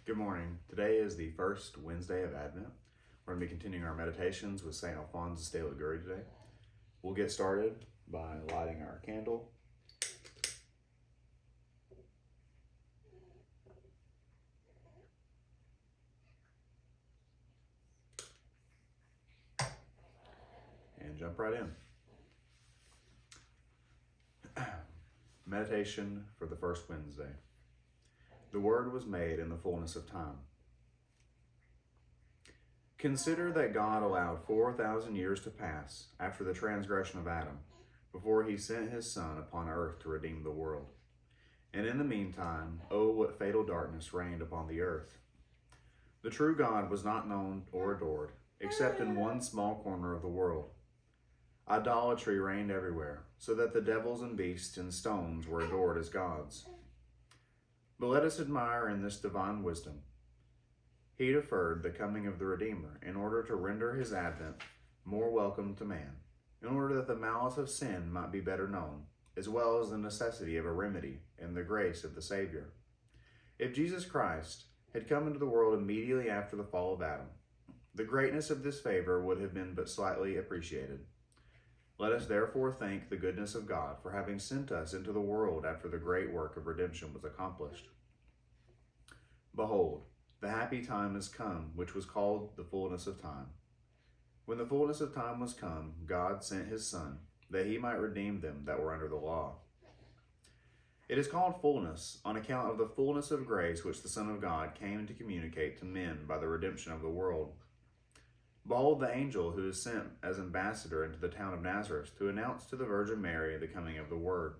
Good morning. Today is the first Wednesday of Advent. We're going to be continuing our meditations with St. Alphonsus de Liguori today. We'll get started by lighting our candle. And jump right in. Meditation for the first Wednesday. The Word was made in the fullness of time. Consider that God allowed 4,000 years to pass after the transgression of Adam, before he sent his Son upon earth to redeem the world. And in the meantime, oh, what fatal darkness reigned upon the earth. The true God was not known or adored, except in one small corner of the world. Idolatry reigned everywhere, so that the devils and beasts and stones were adored as gods. But let us admire in this divine wisdom. He deferred the coming of the Redeemer in order to render his advent more welcome to man, in order that the malice of sin might be better known, as well as the necessity of a remedy and the grace of the Savior. If Jesus Christ had come into the world immediately after the fall of Adam, the greatness of this favor would have been but slightly appreciated. Let us therefore thank the goodness of God for having sent us into the world after the great work of redemption was accomplished. Behold, the happy time is come, which was called the fullness of time. When the fullness of time was come, God sent his Son, that he might redeem them that were under the law. It is called fullness on account of the fullness of grace which the Son of God came to communicate to men by the redemption of the world. Behold, the angel who is sent as ambassador into the town of Nazareth to announce to the Virgin Mary the coming of the Word,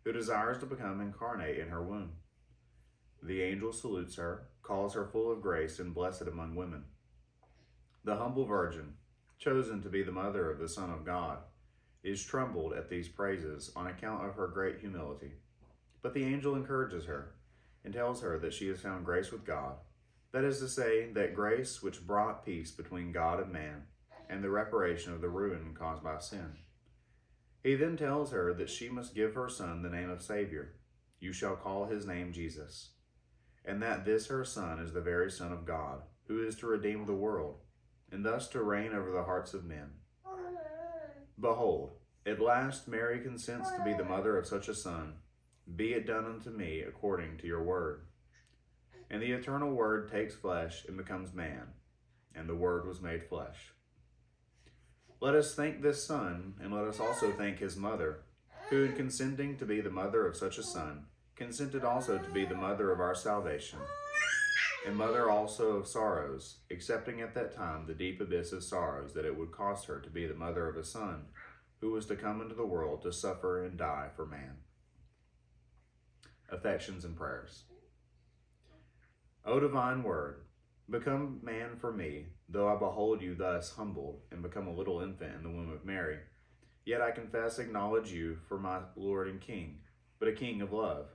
who desires to become incarnate in her womb. The angel salutes her, calls her full of grace and blessed among women. The humble virgin, chosen to be the mother of the Son of God, is troubled at these praises on account of her great humility. But the angel encourages her and tells her that she has found grace with God. That is to say, that grace which brought peace between God and man, and the reparation of the ruin caused by sin. He then tells her that she must give her Son the name of Savior. You shall call his name Jesus. And that this her Son is the very Son of God, who is to redeem the world, and thus to reign over the hearts of men. Behold, at last Mary consents to be the mother of such a Son. Be it done unto me according to your word. And the eternal Word takes flesh and becomes man, and the Word was made flesh. Let us thank this Son, and let us also thank his mother, who in consenting to be the mother of such a Son, consented also to be the mother of our salvation, and mother also of sorrows, accepting at that time the deep abyss of sorrows that it would cost her to be the mother of a Son, who was to come into the world to suffer and die for man. Affections and prayers. O divine Word, become man for me, though I behold you thus humbled and become a little infant in the womb of Mary. Yet I confess, acknowledge you for my Lord and King, but a King of love.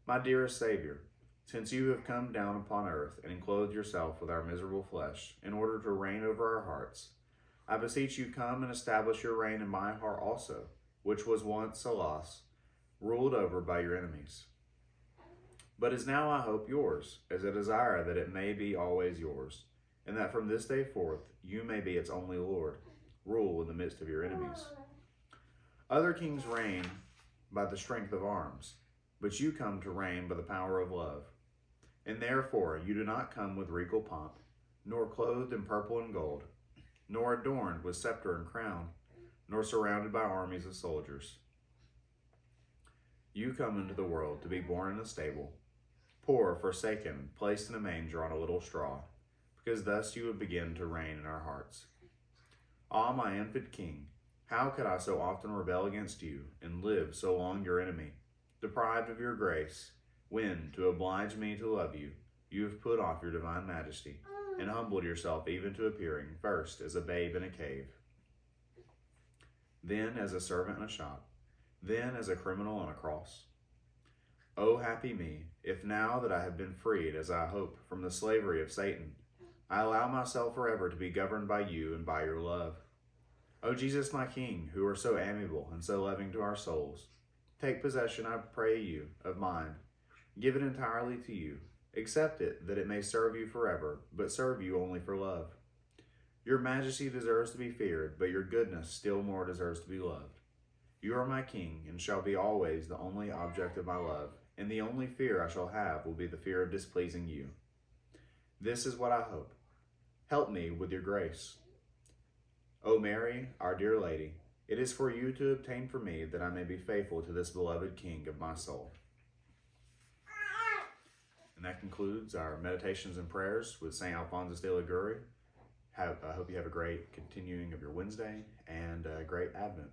My dearest Savior, since you have come down upon earth and clothed yourself with our miserable flesh in order to reign over our hearts, I beseech you come and establish your reign in my heart also, which was once, alas, ruled over by your enemies. But is now, I hope, yours, as I desire that it may be always yours, and that from this day forth you may be its only Lord, rule in the midst of your enemies. Other kings reign by the strength of arms, but you come to reign by the power of love. And therefore you do not come with regal pomp, nor clothed in purple and gold, nor adorned with scepter and crown, nor surrounded by armies of soldiers. You come into the world to be born in a stable, poor, forsaken, placed in a manger on a little straw, because thus you would begin to reign in our hearts. Ah, my infant King, how could I so often rebel against you, and live so long your enemy, deprived of your grace, when, to oblige me to love you, you have put off your divine majesty, and humbled yourself even to appearing, first as a babe in a cave, then as a servant in a shop, then as a criminal on a cross? O happy me, if now that I have been freed, as I hope, from the slavery of Satan, I allow myself forever to be governed by you and by your love. O Jesus, my King, who are so amiable and so loving to our souls, take possession, I pray you, of mine. Give it entirely to you, Accept it, that it may serve you forever, but serve you only for love. Your majesty deserves to be feared, but your goodness still more deserves to be loved. You are my king, and shall be always the only object of my love, and the only fear I shall have will be the fear of displeasing you. This is what I hope. Help me with your grace. O Mary, our dear Lady, it is for you to obtain for me that I may be faithful to this beloved King of my soul. And that concludes our meditations and prayers with St. Alphonsus de Liguori. I hope you have a great continuing of your Wednesday and a great Advent.